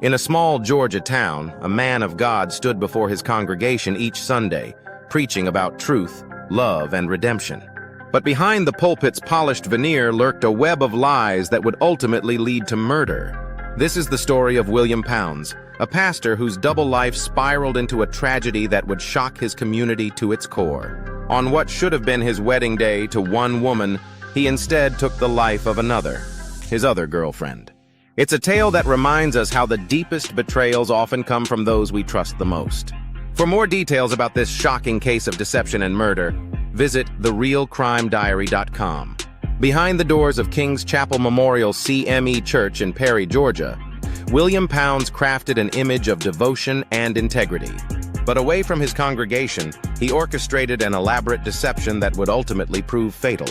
In a small Georgia town, a man of God stood before his congregation each Sunday, preaching about truth, love, and redemption. But behind the pulpit's polished veneer lurked a web of lies that would ultimately lead to murder. This is the story of William Pounds, a pastor whose double life spiraled into a tragedy that would shock his community to its core. On what should have been his wedding day to one woman, he instead took the life of another, his other girlfriend. It's a tale that reminds us how the deepest betrayals often come from those we trust the most. For more details about this shocking case of deception and murder, visit therealcrimediary.com. Behind the doors of King's Chapel Memorial CME Church in Perry, Georgia, William Pounds crafted an image of devotion and integrity. But away from his congregation, he orchestrated an elaborate deception that would ultimately prove fatal.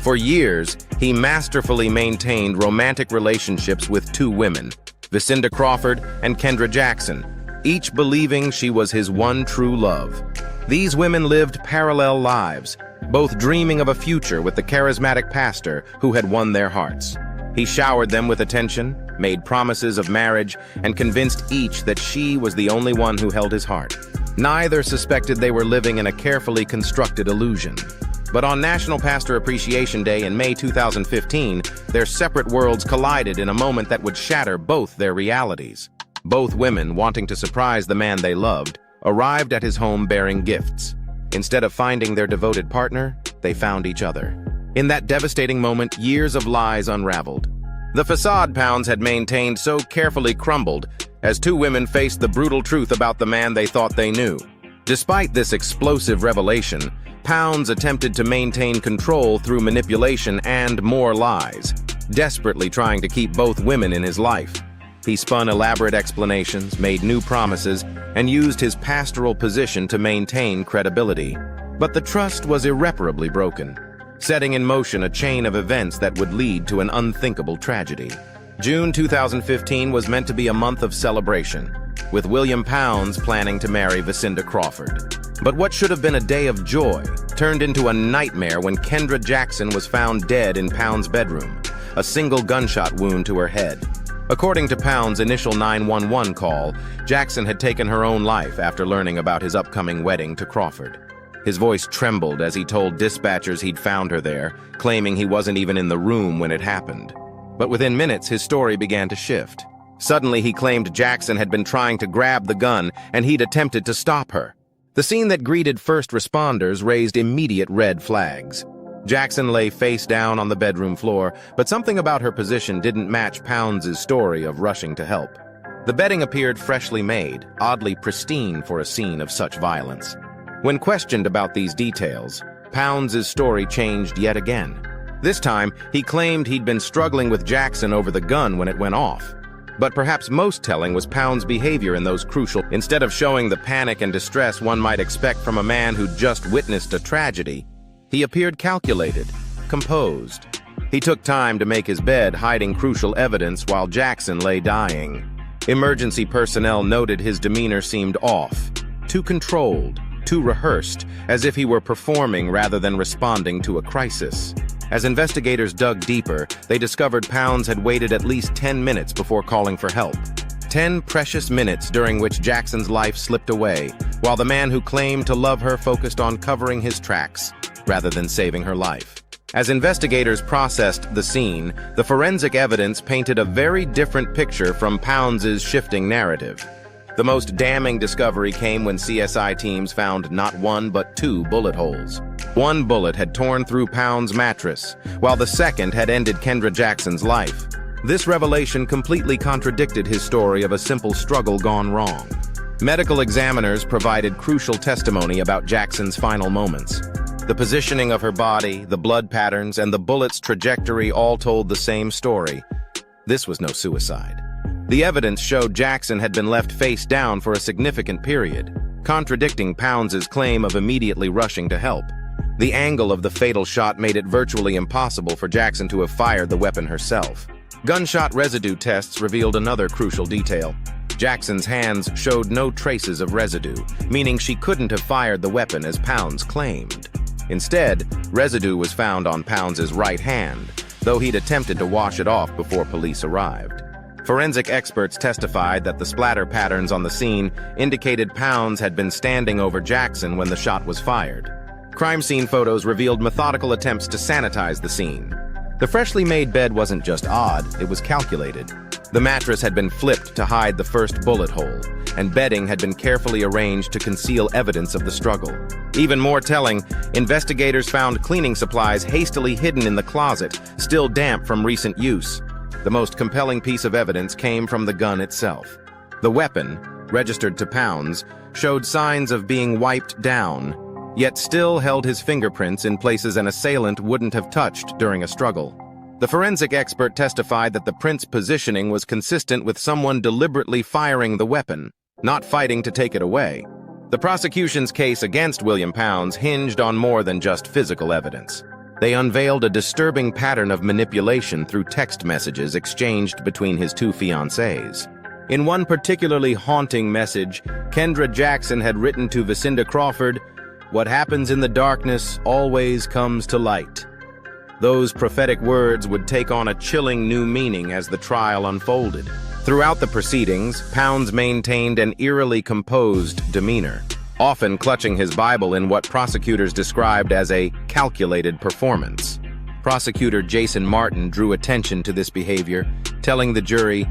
For years, he masterfully maintained romantic relationships with two women, Vicinda Crawford and Kendra Jackson, each believing she was his one true love. These women lived parallel lives, both dreaming of a future with the charismatic pastor who had won their hearts. He showered them with attention, made promises of marriage, and convinced each that she was the only one who held his heart. Neither suspected they were living in a carefully constructed illusion. But on National Pastor Appreciation Day in May 2015, their separate worlds collided in a moment that would shatter both their realities. Both women, wanting to surprise the man they loved, arrived at his home bearing gifts. Instead of finding their devoted partner, they found each other. In that devastating moment, years of lies unraveled. The facade Pounds had maintained so carefully crumbled as two women faced the brutal truth about the man they thought they knew. Despite this explosive revelation, Pounds attempted to maintain control through manipulation and more lies, desperately trying to keep both women in his life. He spun elaborate explanations, made new promises, and used his pastoral position to maintain credibility. But the trust was irreparably broken, setting in motion a chain of events that would lead to an unthinkable tragedy. June 2015 was meant to be a month of celebration, with William Pounds planning to marry Vicinda Crawford. But what should have been a day of joy turned into a nightmare when Kendra Jackson was found dead in Pounds' bedroom, a single gunshot wound to her head. According to Pounds' initial 911 call, Jackson had taken her own life after learning about his upcoming wedding to Crawford. His voice trembled as he told dispatchers he'd found her there, claiming he wasn't even in the room when it happened. But within minutes, his story began to shift. Suddenly, he claimed Jackson had been trying to grab the gun and he'd attempted to stop her. The scene that greeted first responders raised immediate red flags. Jackson lay face down on the bedroom floor, but something about her position didn't match Pounds' story of rushing to help. The bedding appeared freshly made, oddly pristine for a scene of such violence. When questioned about these details, Pounds' story changed yet again. This time, he claimed he'd been struggling with Jackson over the gun when it went off. But perhaps most telling was Pounds' behavior in those crucial. Instead of showing the panic and distress one might expect from a man who'd just witnessed a tragedy, he appeared calculated, composed. He took time to make his bed, hiding crucial evidence while Jackson lay dying. Emergency personnel noted his demeanor seemed off, too controlled, too rehearsed, as if he were performing rather than responding to a crisis. As investigators dug deeper, they discovered Pounds had waited at least 10 minutes before calling for help. 10 precious minutes during which Jackson's life slipped away, while the man who claimed to love her focused on covering his tracks, rather than saving her life. As investigators processed the scene, the forensic evidence painted a very different picture from Pounds' shifting narrative. The most damning discovery came when CSI teams found not one but two bullet holes. One bullet had torn through Pounds' mattress, while the second had ended Kendra Jackson's life. This revelation completely contradicted his story of a simple struggle gone wrong. Medical examiners provided crucial testimony about Jackson's final moments. The positioning of her body, the blood patterns, and the bullet's trajectory all told the same story. This was no suicide. The evidence showed Jackson had been left face down for a significant period, contradicting Pounds' claim of immediately rushing to help. The angle of the fatal shot made it virtually impossible for Jackson to have fired the weapon herself. Gunshot residue tests revealed another crucial detail. Jackson's hands showed no traces of residue, meaning she couldn't have fired the weapon as Pounds claimed. Instead, residue was found on Pounds' right hand, though he'd attempted to wash it off before police arrived. Forensic experts testified that the splatter patterns on the scene indicated Pounds had been standing over Jackson when the shot was fired. Crime scene photos revealed methodical attempts to sanitize the scene. The freshly made bed wasn't just odd, it was calculated. The mattress had been flipped to hide the first bullet hole, and bedding had been carefully arranged to conceal evidence of the struggle. Even more telling, investigators found cleaning supplies hastily hidden in the closet, still damp from recent use. The most compelling piece of evidence came from the gun itself. The weapon, registered to Pounds, showed signs of being wiped down, yet still held his fingerprints in places an assailant wouldn't have touched during a struggle. The forensic expert testified that the print's positioning was consistent with someone deliberately firing the weapon, not fighting to take it away. The prosecution's case against William Pounds hinged on more than just physical evidence. They unveiled a disturbing pattern of manipulation through text messages exchanged between his two fiancées. In one particularly haunting message, Kendra Jackson had written to Vicinda Crawford, "What happens in the darkness always comes to light." Those prophetic words would take on a chilling new meaning as the trial unfolded. Throughout the proceedings, Pounds maintained an eerily composed demeanor, often clutching his Bible in what prosecutors described as a calculated performance. Prosecutor Jason Martin drew attention to this behavior, telling the jury,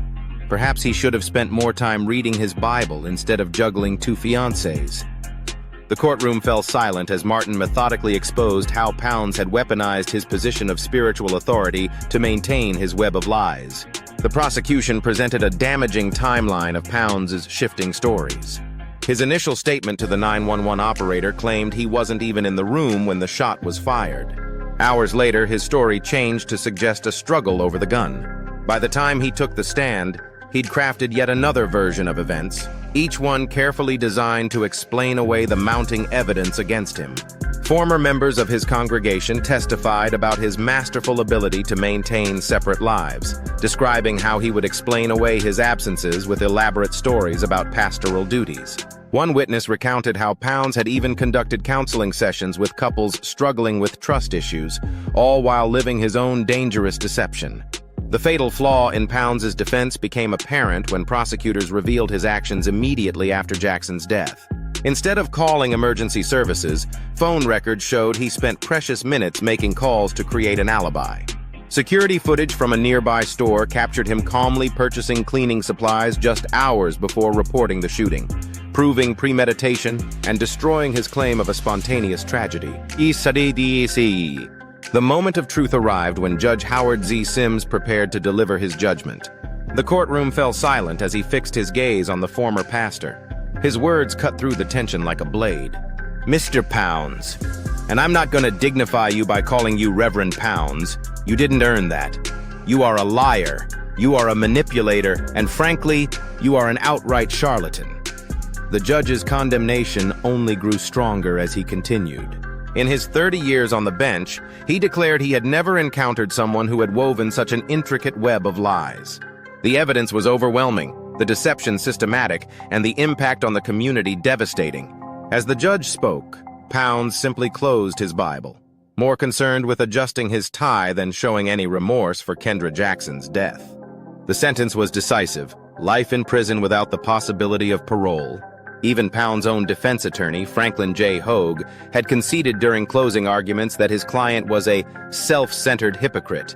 perhaps he should have spent more time reading his Bible instead of juggling two fiancées. The courtroom fell silent as Martin methodically exposed how Pounds had weaponized his position of spiritual authority to maintain his web of lies. The prosecution presented a damaging timeline of Pounds' shifting stories. His initial statement to the 911 operator claimed he wasn't even in the room when the shot was fired. Hours later, his story changed to suggest a struggle over the gun. By the time he took the stand, he'd crafted yet another version of events, each one carefully designed to explain away the mounting evidence against him. Former members of his congregation testified about his masterful ability to maintain separate lives, describing how he would explain away his absences with elaborate stories about pastoral duties. One witness recounted how Pounds had even conducted counseling sessions with couples struggling with trust issues, all while living his own dangerous deception. The fatal flaw in Pounds' defense became apparent when prosecutors revealed his actions immediately after Jackson's death. Instead of calling emergency services, phone records showed he spent precious minutes making calls to create an alibi. Security footage from a nearby store captured him calmly purchasing cleaning supplies just hours before reporting the shooting, proving premeditation and destroying his claim of a spontaneous tragedy. The moment of truth arrived when Judge Howard Z. Sims prepared to deliver his judgment. The courtroom fell silent as he fixed his gaze on the former pastor. His words cut through the tension like a blade. "Mr. Pounds, and I'm not going to dignify you by calling you Reverend Pounds. You didn't earn that. You are a liar, you are a manipulator, and frankly, you are an outright charlatan." The judge's condemnation only grew stronger as he continued. In his 30 years on the bench, he declared he had never encountered someone who had woven such an intricate web of lies. The evidence was overwhelming, the deception systematic, and the impact on the community devastating. As the judge spoke, Pounds simply closed his Bible, more concerned with adjusting his tie than showing any remorse for Kendra Jackson's death. The sentence was decisive: life in prison without the possibility of parole. Even Pounds' own defense attorney, Franklin J. Hogue, had conceded during closing arguments that his client was a self-centered hypocrite,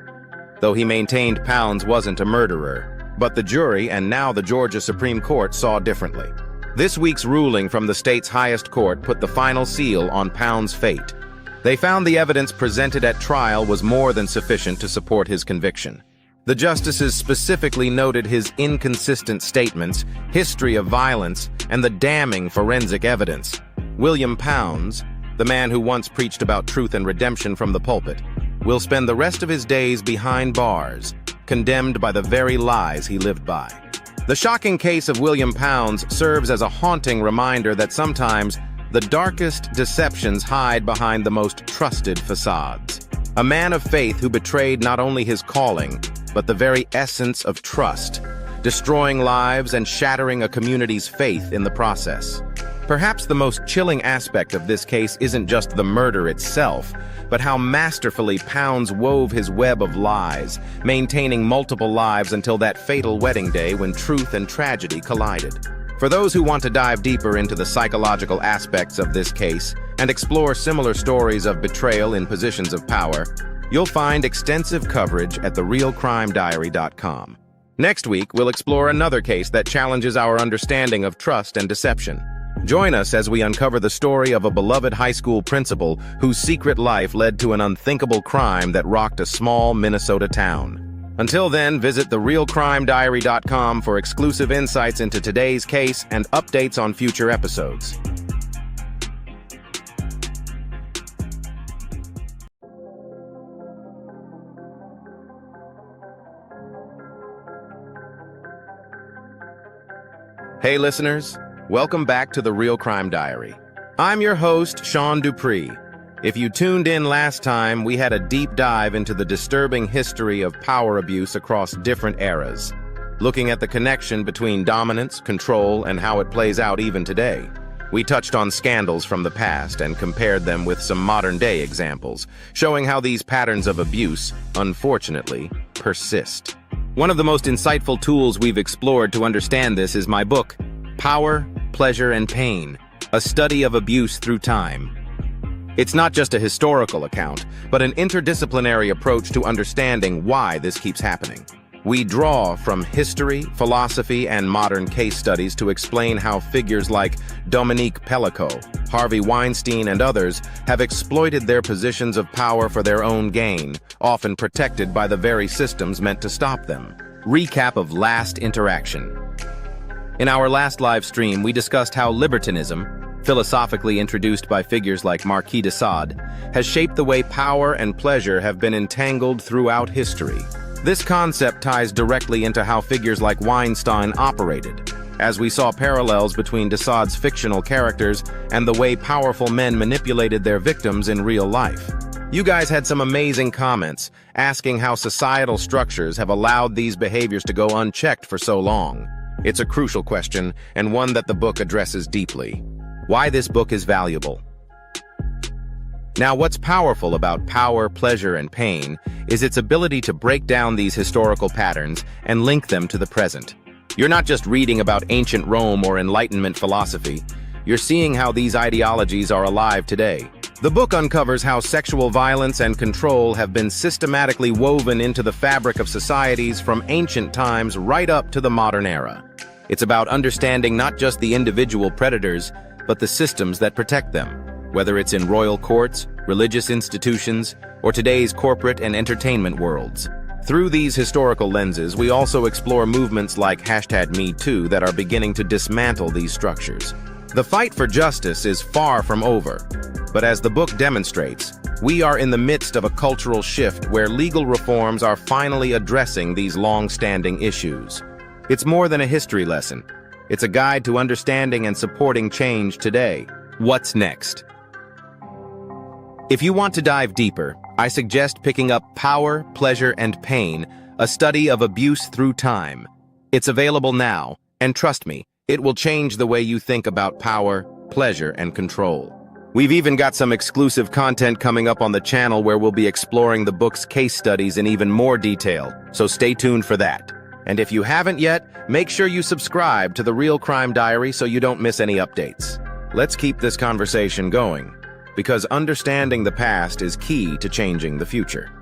though he maintained Pounds wasn't a murderer. But the jury, and now the Georgia Supreme Court, saw differently. This week's ruling from the state's highest court put the final seal on Pounds' fate. They found the evidence presented at trial was more than sufficient to support his conviction. The justices specifically noted his inconsistent statements, history of violence, and the damning forensic evidence. William Pounds, the man who once preached about truth and redemption from the pulpit, will spend the rest of his days behind bars, condemned by the very lies he lived by. The shocking case of William Pounds serves as a haunting reminder that sometimes the darkest deceptions hide behind the most trusted facades. A man of faith who betrayed not only his calling, but the very essence of trust, destroying lives and shattering a community's faith in the process. Perhaps the most chilling aspect of this case isn't just the murder itself, but how masterfully Pounds wove his web of lies, maintaining multiple lives until that fatal wedding day when truth and tragedy collided. For those who want to dive deeper into the psychological aspects of this case and explore similar stories of betrayal in positions of power, you'll find extensive coverage at therealcrimediary.com. Next week, we'll explore another case that challenges our understanding of trust and deception. Join us as we uncover the story of a beloved high school principal whose secret life led to an unthinkable crime that rocked a small Minnesota town. Until then, visit therealcrimediary.com for exclusive insights into today's case and updates on future episodes. Hey listeners, welcome back to The Real Crime Diary. I'm your host, Sean Dupree. If you tuned in last time, we had a deep dive into the disturbing history of power abuse across different eras, looking at the connection between dominance, control, and how it plays out even today. We touched on scandals from the past and compared them with some modern-day examples, showing how these patterns of abuse, unfortunately, persist. One of the most insightful tools we've explored to understand this is my book, Power, Pleasure, and Pain, a study of abuse through time. It's not just a historical account, but an interdisciplinary approach to understanding why this keeps happening. We draw from history, philosophy, and modern case studies to explain how figures like Dominique Pellico, Harvey Weinstein, and others have exploited their positions of power for their own gain, often protected by the very systems meant to stop them. Recap of last interaction. In our last live stream, we discussed how libertinism, philosophically introduced by figures like Marquis de Sade, has shaped the way power and pleasure have been entangled throughout history. This concept ties directly into how figures like Weinstein operated, as we saw parallels between de Sade's fictional characters and the way powerful men manipulated their victims in real life. You guys had some amazing comments, asking how societal structures have allowed these behaviors to go unchecked for so long. It's a crucial question, and one that the book addresses deeply. Why this book is valuable. Now, what's powerful about Power, Pleasure, and Pain is its ability to break down these historical patterns and link them to the present. You're not just reading about ancient Rome or Enlightenment philosophy, you're seeing how these ideologies are alive today. The book uncovers how sexual violence and control have been systematically woven into the fabric of societies from ancient times right up to the modern era. It's about understanding not just the individual predators, but the systems that protect them, whether it's in royal courts, religious institutions, or today's corporate and entertainment worlds. Through these historical lenses, we also explore movements like #MeToo that are beginning to dismantle these structures. The fight for justice is far from over, but as the book demonstrates, we are in the midst of a cultural shift where legal reforms are finally addressing these long-standing issues. It's more than a history lesson. It's a guide to understanding and supporting change today. What's next? If you want to dive deeper, I suggest picking up Power, Pleasure, and Pain, a study of abuse through time. It's available now, and trust me, it will change the way you think about power, pleasure, and control. We've even got some exclusive content coming up on the channel where we'll be exploring the book's case studies in even more detail, so stay tuned for that. And if you haven't yet, make sure you subscribe to The Real Crime Diary so you don't miss any updates. Let's keep this conversation going, because understanding the past is key to changing the future.